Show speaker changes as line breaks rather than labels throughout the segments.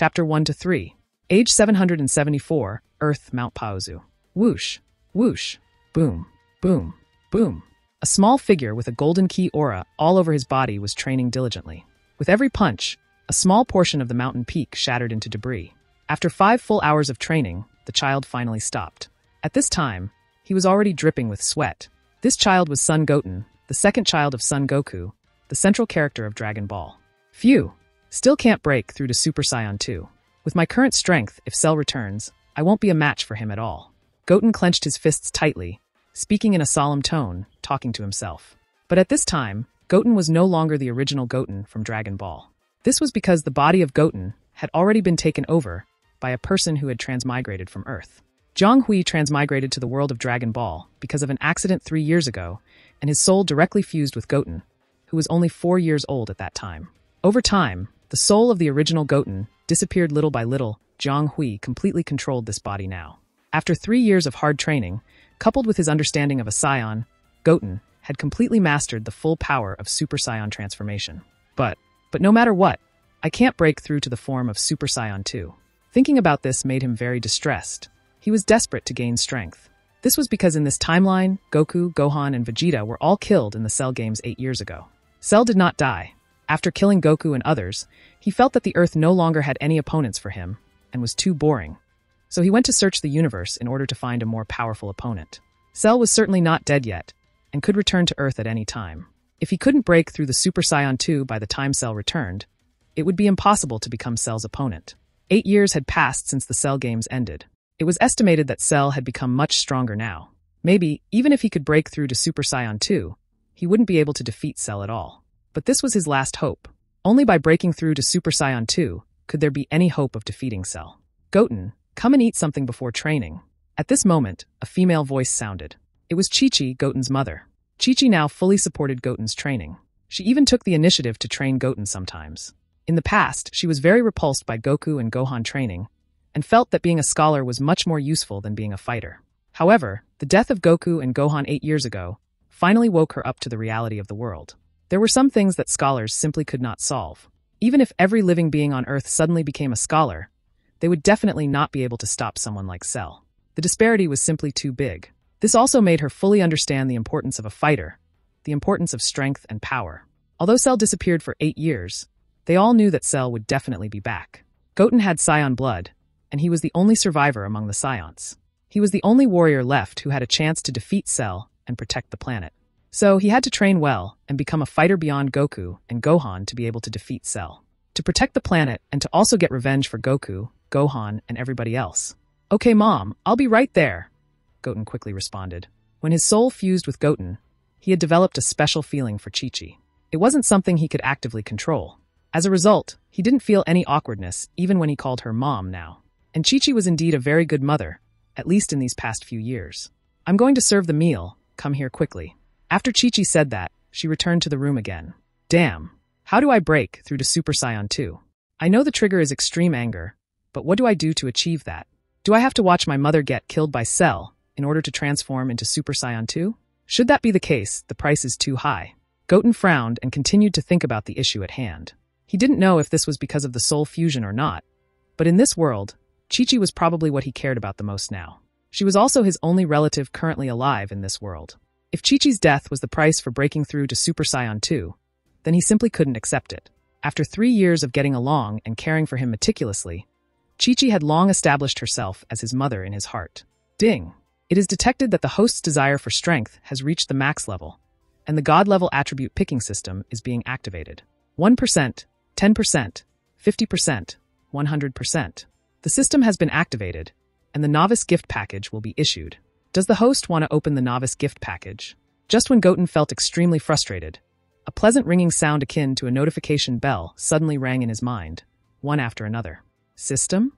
Chapter 1 to 3. Age 774, Earth, Mount Paozu. Whoosh, whoosh, boom, boom, boom. A small figure with a golden key aura all over his body was training diligently. With every punch, a small portion of the mountain peak shattered into debris. After 5 full hours of training, the child finally stopped. At this time, he was already dripping with sweat. This child was Son Goten, the second child of Son Goku, the central character of Dragon Ball. Phew! Still can't break through to Super Saiyan 2. With my current strength, if Cell returns, I won't be a match for him at all. Goten clenched his fists tightly, speaking in a solemn tone, talking to himself. But at this time, Goten was no longer the original Goten from Dragon Ball. This was because the body of Goten had already been taken over by a person who had transmigrated from Earth. Jiang Hui transmigrated to the world of Dragon Ball because of an accident 3 years ago, and his soul directly fused with Goten, who was only 4 years old at that time. Over time, the soul of the original Goten disappeared little by little. Jiang Hui completely controlled this body now. After 3 years of hard training, coupled with his understanding of a Saiyan, Goten had completely mastered the full power of Super Saiyan transformation. But no matter what, I can't break through to the form of Super Saiyan 2. Thinking about this made him very distressed. He was desperate to gain strength. This was because in this timeline, Goku, Gohan, and Vegeta were all killed in the Cell games 8 years ago. Cell did not die. After killing Goku and others, he felt that the Earth no longer had any opponents for him, and was too boring. So he went to search the universe in order to find a more powerful opponent. Cell was certainly not dead yet, and could return to Earth at any time. If he couldn't break through the Super Saiyan 2 by the time Cell returned, it would be impossible to become Cell's opponent. 8 years had passed since the Cell games ended. It was estimated that Cell had become much stronger now. Maybe, even if he could break through to Super Saiyan 2, he wouldn't be able to defeat Cell at all. But this was his last hope. Only by breaking through to Super Saiyan 2 could there be any hope of defeating Cell. Goten, come and eat something before training. At this moment, a female voice sounded. It was Chi-Chi, Goten's mother. Chi-Chi now fully supported Goten's training. She even took the initiative to train Goten sometimes. In the past, she was very repulsed by Goku and Gohan training, and felt that being a scholar was much more useful than being a fighter. However, the death of Goku and Gohan 8 years ago finally woke her up to the reality of the world. There were some things that scholars simply could not solve. Even if every living being on Earth suddenly became a scholar, they would definitely not be able to stop someone like Cell. The disparity was simply too big. This also made her fully understand the importance of a fighter, the importance of strength and power. Although Cell disappeared for 8 years, they all knew that Cell would definitely be back. Goten had Saiyan blood, and he was the only survivor among the Saiyans. He was the only warrior left who had a chance to defeat Cell and protect the planet. So he had to train well and become a fighter beyond Goku and Gohan to be able to defeat Cell, to protect the planet and to also get revenge for Goku, Gohan, and everybody else. Okay, Mom, I'll be right there, Goten quickly responded. When his soul fused with Goten, he had developed a special feeling for Chi-Chi. It wasn't something he could actively control. As a result, he didn't feel any awkwardness even when he called her Mom now. And Chi-Chi was indeed a very good mother, at least in these past few years. I'm going to serve the meal, come here quickly. After Chi-Chi said that, she returned to the room again. Damn, how do I break through to Super Saiyan 2? I know the trigger is extreme anger, but what do I do to achieve that? Do I have to watch my mother get killed by Cell in order to transform into Super Saiyan 2? Should that be the case, the price is too high. Goten frowned and continued to think about the issue at hand. He didn't know if this was because of the soul fusion or not, but in this world, Chi-Chi was probably what he cared about the most now. She was also his only relative currently alive in this world. If Chi-Chi's death was the price for breaking through to Super Saiyan 2, then he simply couldn't accept it. After 3 years of getting along and caring for him meticulously, Chi-Chi had long established herself as his mother in his heart. Ding! It is detected that the host's desire for strength has reached the max level, and the God-level attribute picking system is being activated. 1%, 10%, 50%, 100%. The system has been activated, and the novice gift package will be issued. Does the host want to open the novice gift package? Just when Goten felt extremely frustrated, a pleasant ringing sound akin to a notification bell suddenly rang in his mind, one after another. System?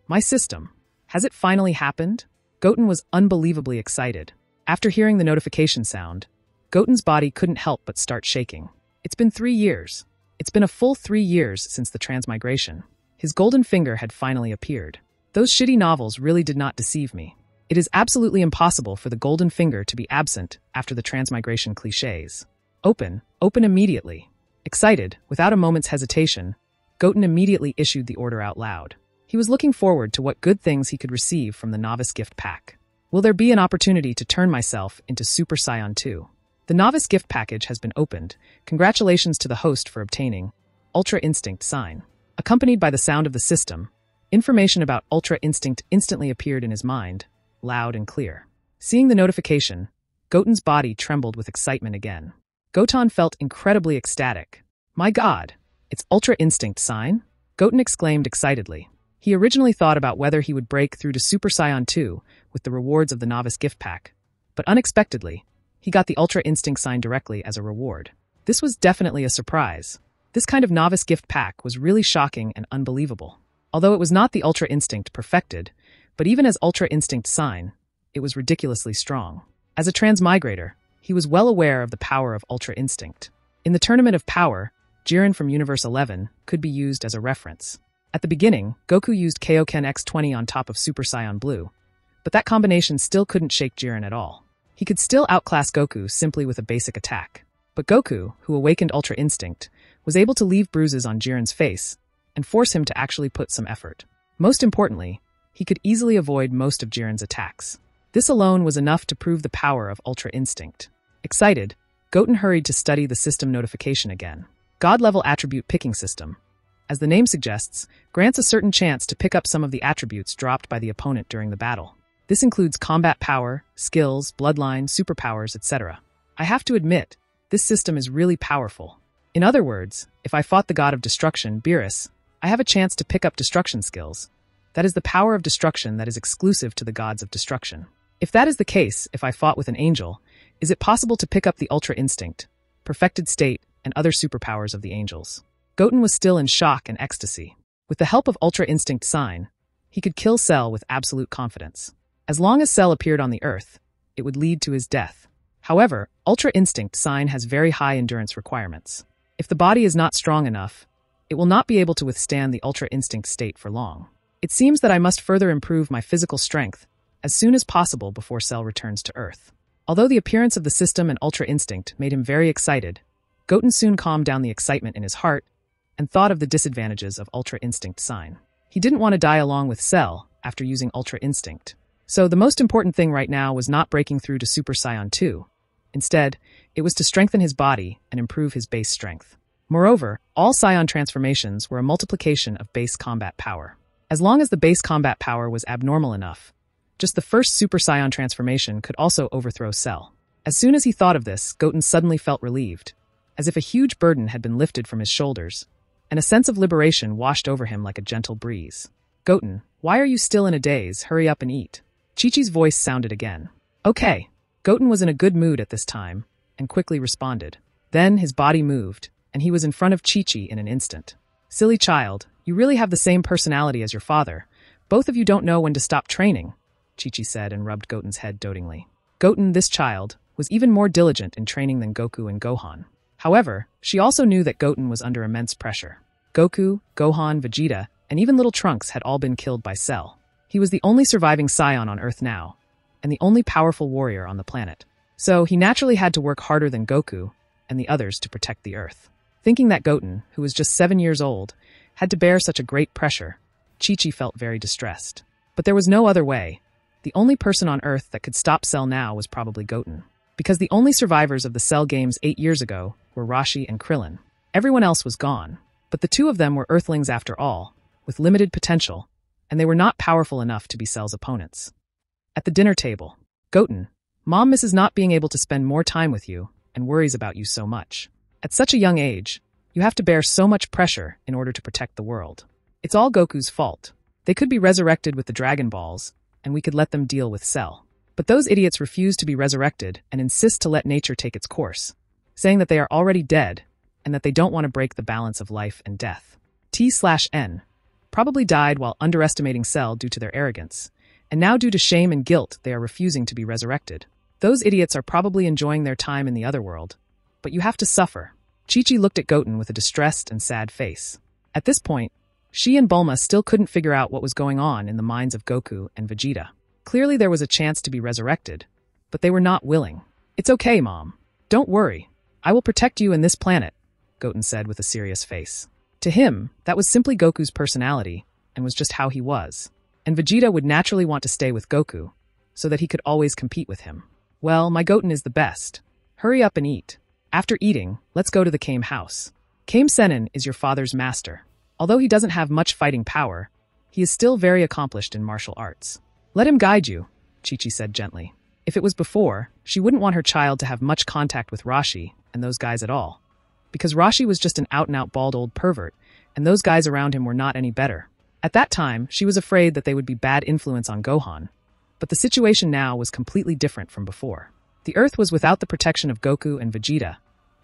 My system. Has it finally happened? Goten was unbelievably excited. After hearing the notification sound, Goten's body couldn't help but start shaking. It's been 3 years. It's been a full 3 years since the transmigration. His golden finger had finally appeared. Those shitty novels really did not deceive me. It is absolutely impossible for the golden finger to be absent after the transmigration clichés. Open immediately. Excited, without a moment's hesitation, Goten immediately issued the order out loud. He was looking forward to what good things he could receive from the novice gift pack. Will there be an opportunity to turn myself into Super Saiyan 2? The novice gift package has been opened. Congratulations to the host for obtaining Ultra Instinct sign. Accompanied by the sound of the system, information about Ultra Instinct instantly appeared in his mind, loud and clear. Seeing the notification, Goten's body trembled with excitement again. Goten felt incredibly ecstatic. My God, it's Ultra Instinct sign? Goten exclaimed excitedly. He originally thought about whether he would break through to Super Saiyan 2 with the rewards of the novice gift pack, but unexpectedly, he got the Ultra Instinct sign directly as a reward. This was definitely a surprise. This kind of novice gift pack was really shocking and unbelievable. Although it was not the Ultra Instinct perfected, but even as Ultra Instinct sign, it was ridiculously strong. As a transmigrator, he was well aware of the power of Ultra Instinct. In the Tournament of Power, Jiren from Universe 11 could be used as a reference. At the beginning, Goku used Kaioken X20 on top of Super Saiyan Blue, but that combination still couldn't shake Jiren at all. He could still outclass Goku simply with a basic attack. But Goku, who awakened Ultra Instinct, was able to leave bruises on Jiren's face and force him to actually put some effort. Most importantly, he could easily avoid most of Jiren's attacks. This alone was enough to prove the power of Ultra Instinct. Excited, Goten hurried to study the system notification again. God-level attribute picking system, as the name suggests, grants a certain chance to pick up some of the attributes dropped by the opponent during the battle. This includes combat power, skills, bloodline, superpowers, etc. I have to admit, this system is really powerful. In other words, if I fought the god of destruction, Beerus, I have a chance to pick up destruction skills. That is the power of destruction that is exclusive to the gods of destruction. If that is the case, if I fought with an angel, is it possible to pick up the Ultra Instinct, perfected state, and other superpowers of the angels? Goten was still in shock and ecstasy. With the help of Ultra Instinct sign, he could kill Cell with absolute confidence. As long as Cell appeared on the Earth, it would lead to his death. However, Ultra Instinct sign has very high endurance requirements. If the body is not strong enough, it will not be able to withstand the Ultra Instinct state for long. It seems that I must further improve my physical strength as soon as possible before Cell returns to Earth. Although the appearance of the system and Ultra Instinct made him very excited, Goten soon calmed down the excitement in his heart and thought of the disadvantages of Ultra Instinct sign. He didn't want to die along with Cell after using Ultra Instinct. So the most important thing right now was not breaking through to Super Saiyan 2. Instead, it was to strengthen his body and improve his base strength. Moreover, all Saiyan transformations were a multiplication of base combat power. As long as the base combat power was abnormal enough, just the first Super Saiyan transformation could also overthrow Cell. As soon as he thought of this, Goten suddenly felt relieved, as if a huge burden had been lifted from his shoulders, and a sense of liberation washed over him like a gentle breeze. Goten, why are you still in a daze? Hurry up and eat. Chi-Chi's voice sounded again. Okay. Goten was in a good mood at this time, and quickly responded. Then his body moved, and he was in front of Chi-Chi in an instant. Silly child, you really have the same personality as your father. Both of you don't know when to stop training, Chi-Chi said and rubbed Goten's head dotingly. Goten, this child, was even more diligent in training than Goku and Gohan. However, she also knew that Goten was under immense pressure. Goku, Gohan, Vegeta, and even little Trunks had all been killed by Cell. He was the only surviving Saiyan on Earth now, and the only powerful warrior on the planet. So he naturally had to work harder than Goku and the others to protect the Earth. Thinking that Goten, who was just 7 years old, had to bear such a great pressure, Chi-Chi felt very distressed. But there was no other way. The only person on Earth that could stop Cell now was probably Goten. Because the only survivors of the Cell games 8 years ago were Rashi and Krillin. Everyone else was gone. But the two of them were Earthlings after all, with limited potential, and they were not powerful enough to be Cell's opponents. At the dinner table, Goten, Mom misses not being able to spend more time with you and worries about you so much. At such a young age, you have to bear so much pressure in order to protect the world. It's all Goku's fault. They could be resurrected with the Dragon Balls, and we could let them deal with Cell. But those idiots refuse to be resurrected and insist to let nature take its course, saying that they are already dead and that they don't want to break the balance of life and death. T/N probably died while underestimating Cell due to their arrogance, and now due to shame and guilt they are refusing to be resurrected. Those idiots are probably enjoying their time in the other world, but you have to suffer. Chi-Chi looked at Goten with a distressed and sad face. At this point, she and Bulma still couldn't figure out what was going on in the minds of Goku and Vegeta. Clearly there was a chance to be resurrected, but they were not willing. It's okay, Mom. Don't worry. I will protect you and this planet, Goten said with a serious face. To him, that was simply Goku's personality, and was just how he was. And Vegeta would naturally want to stay with Goku, so that he could always compete with him. Well, my Goten is the best. Hurry up and eat. After eating, let's go to the Kame house. Kame Sennin is your father's master. Although he doesn't have much fighting power, he is still very accomplished in martial arts. Let him guide you, Chi-Chi said gently. If it was before, she wouldn't want her child to have much contact with Rashi and those guys at all. Because Rashi was just an out-and-out bald old pervert, and those guys around him were not any better. At that time, she was afraid that they would be bad influence on Gohan. But the situation now was completely different from before. The Earth was without the protection of Goku and Vegeta,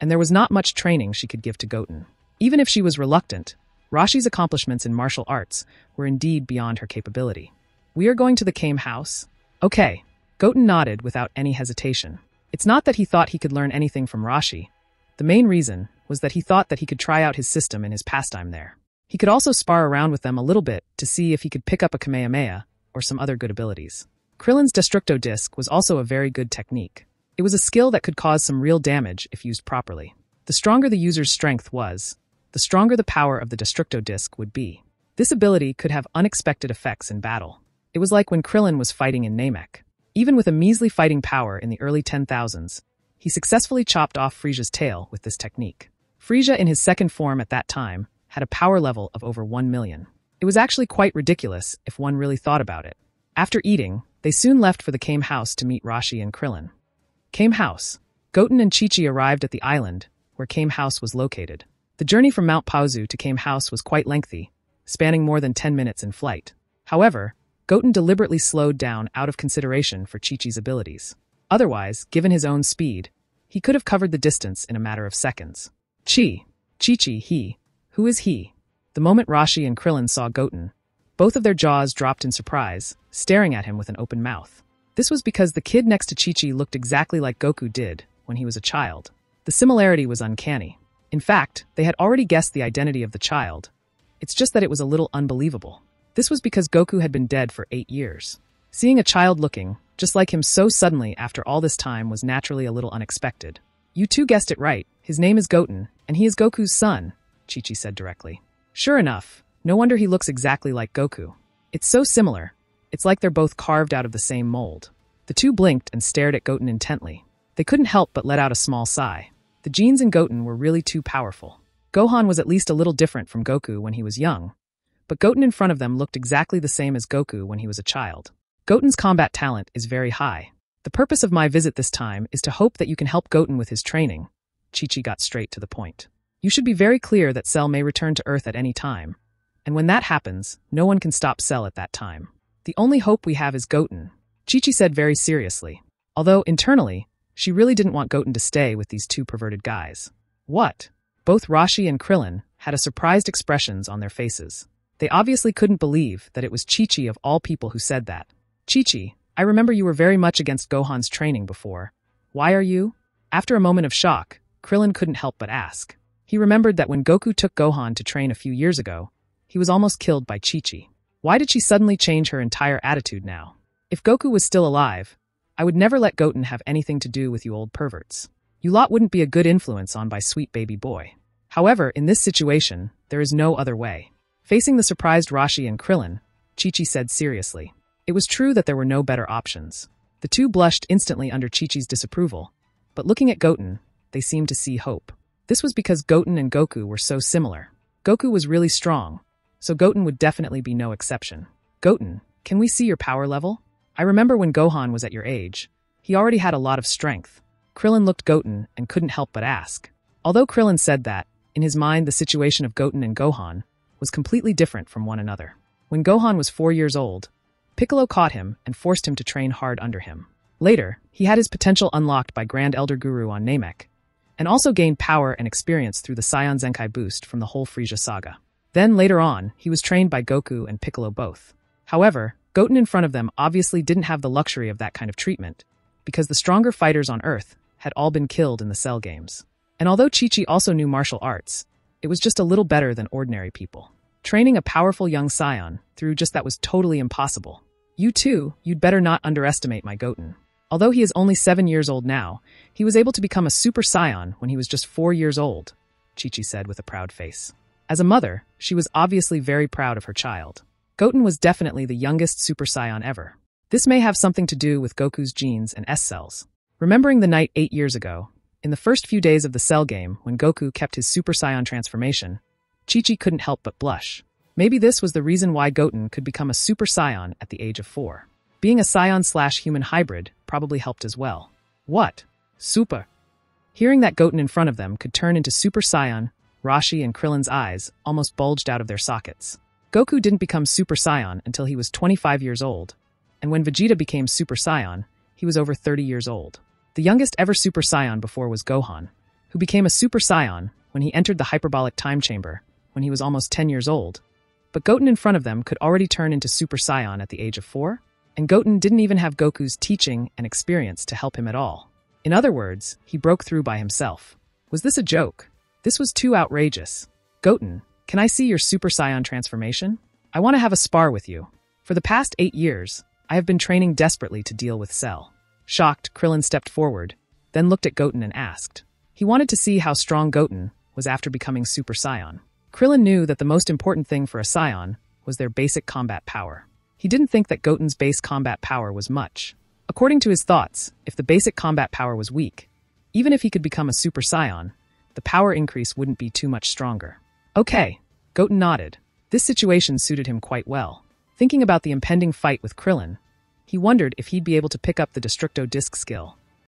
and there was not much training she could give to Goten. Even if she was reluctant, Rashi's accomplishments in martial arts were indeed beyond her capability. We are going to the Kame house? Okay. Goten nodded without any hesitation. It's not that he thought he could learn anything from Rashi. The main reason was that he thought that he could try out his system in his pastime there. He could also spar around with them a little bit to see if he could pick up a Kamehameha or some other good abilities. Krillin's Destructo Disc was also a very good technique. It was a skill that could cause some real damage if used properly. The stronger the user's strength was, the stronger the power of the Destructo Disc would be. This ability could have unexpected effects in battle. It was like when Krillin was fighting in Namek. Even with a measly fighting power in the early 10,000s, he successfully chopped off Frieza's tail with this technique. Frieza in his second form at that time had a power level of over 1 million. It was actually quite ridiculous if one really thought about it. After eating, they soon left for the Kame house to meet Rashi and Krillin. Kame house. Goten and Chi-Chi arrived at the island where Kame house was located. The journey from Mount Paozu to Kame house was quite lengthy, spanning more than 10 minutes in flight. However, Goten deliberately slowed down out of consideration for Chi-Chi's abilities. Otherwise, given his own speed, he could have covered the distance in a matter of seconds. Chi-Chi, he. Who is he? The moment Rashi and Krillin saw Goten, both of their jaws dropped in surprise, staring at him with an open mouth. This was because the kid next to Chi-Chi looked exactly like Goku did when he was a child. The similarity was uncanny. In fact, they had already guessed the identity of the child. It's just that it was a little unbelievable. This was because Goku had been dead for 8 years. Seeing a child looking just like him so suddenly after all this time was naturally a little unexpected. You two guessed it right. His name is Goten, and he is Goku's son, Chi-Chi said directly. Sure enough, no wonder he looks exactly like Goku. It's so similar. It's like they're both carved out of the same mold. The two blinked and stared at Goten intently. They couldn't help but let out a small sigh. The genes in Goten were really too powerful. Gohan was at least a little different from Goku when he was young, but Goten in front of them looked exactly the same as Goku when he was a child. Goten's combat talent is very high. The purpose of my visit this time is to hope that you can help Goten with his training. Chi-Chi got straight to the point. You should be very clear that Cell may return to Earth at any time. And when that happens, no one can stop Cell at that time. The only hope we have is Goten, Chi-Chi said very seriously. Although, internally, she really didn't want Goten to stay with these two perverted guys. What? Both Rashi and Krillin had a surprised expressions on their faces. They obviously couldn't believe that it was Chi-Chi of all people who said that. Chi-Chi, I remember you were very much against Gohan's training before. Why are you? After a moment of shock, Krillin couldn't help but ask. He remembered that when Goku took Gohan to train a few years ago, he was almost killed by Chi-Chi. Why did she suddenly change her entire attitude now? If Goku was still alive, I would never let Goten have anything to do with you old perverts. You lot wouldn't be a good influence on my sweet baby boy. However, in this situation, there is no other way. Facing the surprised Rashi and Krillin, Chi-Chi said seriously. It was true that there were no better options. The two blushed instantly under Chi-Chi's disapproval, but looking at Goten, they seemed to see hope. This was because Goten and Goku were so similar. Goku was really strong, so Goten would definitely be no exception. Goten, can we see your power level? I remember when Gohan was at your age. He already had a lot of strength. Krillin looked Goten and couldn't help but ask. Although Krillin said that, in his mind the situation of Goten and Gohan was completely different from one another. When Gohan was 4 years old, Piccolo caught him and forced him to train hard under him. Later, he had his potential unlocked by Grand Elder Guru on Namek, and also gained power and experience through the Saiyan Zenkai boost from the whole Frieza saga. Then, later on, he was trained by Goku and Piccolo both. However, Goten in front of them obviously didn't have the luxury of that kind of treatment, because the stronger fighters on Earth had all been killed in the Cell games. And although Chi-Chi also knew martial arts, it was just a little better than ordinary people. Training a powerful young Saiyan through just that was totally impossible. You too, you'd better not underestimate my Goten. Although he is only 7 years old now, he was able to become a Super Saiyan when he was just 4 years old, Chi-Chi said with a proud face. As a mother, she was obviously very proud of her child. Goten was definitely the youngest Super Saiyan ever. This may have something to do with Goku's genes and S-cells. Remembering the night 8 years ago, in the first few days of the Cell game when Goku kept his Super Saiyan transformation, Chi-Chi couldn't help but blush. Maybe this was the reason why Goten could become a Super Saiyan at the age of 4. Being a Saiyan/human hybrid probably helped as well. What? Super? Hearing that Goten in front of them could turn into Super Saiyan, Rashi and Krillin's eyes almost bulged out of their sockets. Goku didn't become Super Saiyan until he was 25 years old, and when Vegeta became Super Saiyan, he was over 30 years old. The youngest ever Super Saiyan before was Gohan, who became a Super Saiyan when he entered the hyperbolic time chamber when he was almost 10 years old. But Goten in front of them could already turn into Super Saiyan at the age of 4, and Goten didn't even have Goku's teaching and experience to help him at all. In other words, he broke through by himself. Was this a joke? This was too outrageous. Goten, can I see your Super Saiyan transformation? I want to have a spar with you. For the past 8 years, I have been training desperately to deal with Cell. Shocked, Krillin stepped forward, then looked at Goten and asked. He wanted to see how strong Goten was after becoming Super Saiyan. Krillin knew that the most important thing for a Saiyan was their basic combat power. He didn't think that Goten's base combat power was much. According to his thoughts, if the basic combat power was weak, even if he could become a Super Saiyan, the power increase wouldn't be too much stronger. Okay, Goten nodded. This situation suited him quite well. Thinking about the impending fight with Krillin, he wondered if he'd be able to pick up the Destructo Disc skill.